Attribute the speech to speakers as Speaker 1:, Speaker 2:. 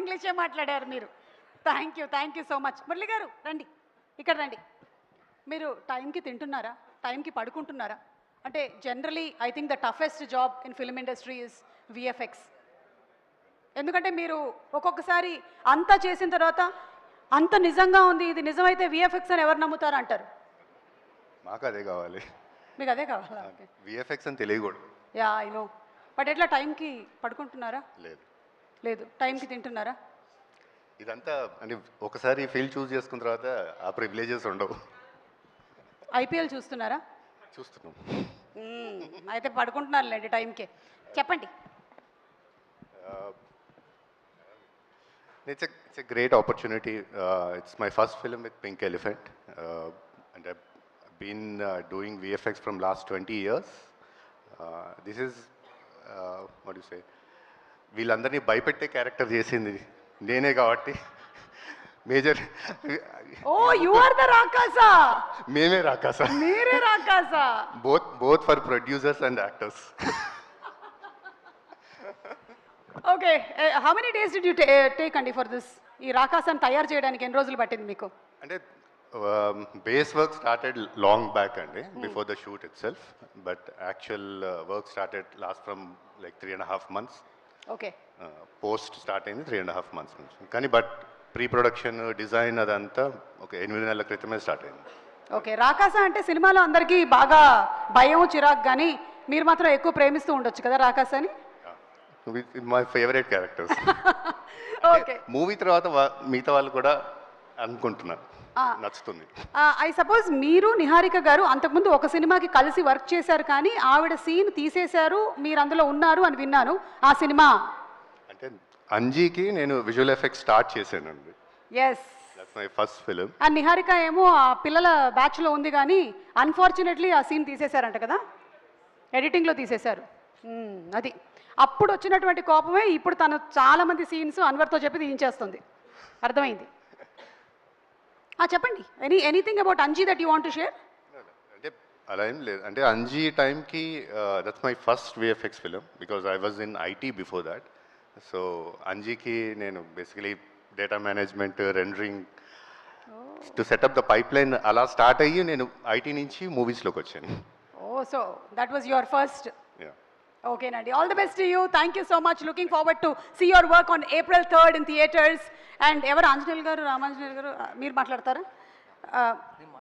Speaker 1: ఇంగ్లీషే మాట్లాడారు మీరు. Thank you so much. Murali గారు రండి, ఇక్కడ రండి. మీరు టైంకి తింటున్నారా, టైంకి పడుకుంటున్నారా? అంటే generally I think the toughest job in film industry is VFX. ఎందుకంటే మీరు ఒక్కొక్కసారి అంతా చేసిన తర్వాత అంత నిజంగా ఉంది, ఇది నిజమైతే విఎఫ్ఎక్స్ అని ఎవరు నమ్ముతారు అంటారు.
Speaker 2: మాకు అదే కావాలి.
Speaker 1: మీకు అదే కావాలా?
Speaker 2: విఎఫ్ఎక్స్ అని తెలియకూడదు.
Speaker 1: Yeah I know. బట్ ఎట్లా టైంకి పడుకుంటున్నారా?
Speaker 2: లేదు.
Speaker 1: లేదు. టైంకి తింటున్నారా?
Speaker 2: ఇదంతా అంటే ఒకసారి ఫీల్డ్ చూస్ చేసుకున్న తర్వాత ఆ ప్రివిలేజెస్ ఉండవు.
Speaker 1: ఐపీఎల్ చూస్తున్నారా?
Speaker 2: చూస్తున్నాం.
Speaker 1: అయితే పడుకుంటున్నారులేండి టైంకే. చెప్పండి.
Speaker 2: It's a great opportunity. It's my first film with Pink Elephant, and I've been doing VFX from last 20 years. This is what do you say? వీళ్ళందరినీ భయపెట్టే క్యారెక్టర్ చేసింది నేనే కాబట్టి major.
Speaker 1: Oh you are the Rakasa.
Speaker 2: మేమే రాకాసా.
Speaker 1: మీరే Rakasa.
Speaker 2: both for producers and actors.
Speaker 1: Okay, how many days did you take అండి for this? ఈ రాకాసాన్ని తయారు చేయడానికి ఎన్ని రోజులు పట్టింది మీకు?
Speaker 2: అంటే base work started long back అండి, before the shoot itself. But actual work started last from like 3.5 months.
Speaker 1: Okay.
Speaker 2: Post start అయింది 3.5 months నుంచి. కానీ బట్ ప్రీ ప్రొడక్షన్ డిజైన్ అదంతా ఒక 8 నెలల క్రితమే స్టార్ట్ అయింది.
Speaker 1: ఓకే, రాకాసా అంటే సినిమాలో అందరికీ బాగా భయం చిరాకు, కానీ మీరు మాత్రం ఎక్కువ ప్రేమిస్తూ ఉండొచ్చు కదా రాకాసాని.
Speaker 2: My favourite characters.
Speaker 1: Okay.
Speaker 2: Movie తర్వాత మిగతా వాళ్ళు కూడా అనుకుంటున్నారు నచ్చుతుంది.
Speaker 1: ఐ సపోజ్ మీరు నిహారిక గారు అంతకుముందు ఒక సినిమాకి కలిసి వర్క్ చేశారు, కానీ ఆవిడ సీన్ తీసేశారు, మీరు అందులో ఉన్నారు అని విన్నాను. ఆ సినిమా
Speaker 2: అంటే అంజీకి నేను విజువల్ ఎఫెక్ట్స్ స్టార్ట్ చేశానండి.
Speaker 1: Yes,
Speaker 2: that's my first film.
Speaker 1: ఆ నిహారిక ఏమో ఆ పిల్లల బ్యాచ్లో ఉంది, కానీ అన్ఫార్చునేట్లీ ఆ సీన్ తీసేశారంట కదా, ఎడిటింగ్లో తీసేశారు. అది అప్పుడు వచ్చినటువంటి కోపమే ఇప్పుడు తను చాలా మంది సీన్స్ అన్వర్తో చెప్పి తీయించేస్తుంది. అర్థమైంది. చెప్పండి, anything about Anji that you want to share?
Speaker 2: అంటే అలా ఏం లేదు. అంటే అంజీ టైంకి that's my first VFX film, because I was in IT before that. So అంజీకి నేను basically data management, rendering to setup the pipeline అలా స్టార్ట్ అయ్యి నేను ఐటీ నుంచి మూవీస్లోకి వచ్చాను.
Speaker 1: Oh, so that was your first. Okay, Nandi. All the best to you. Thank you so much. Looking forward to see your work on April 3rd in theatres. And ever Anjanil garu, Ramanjanil garu, meer matladtara?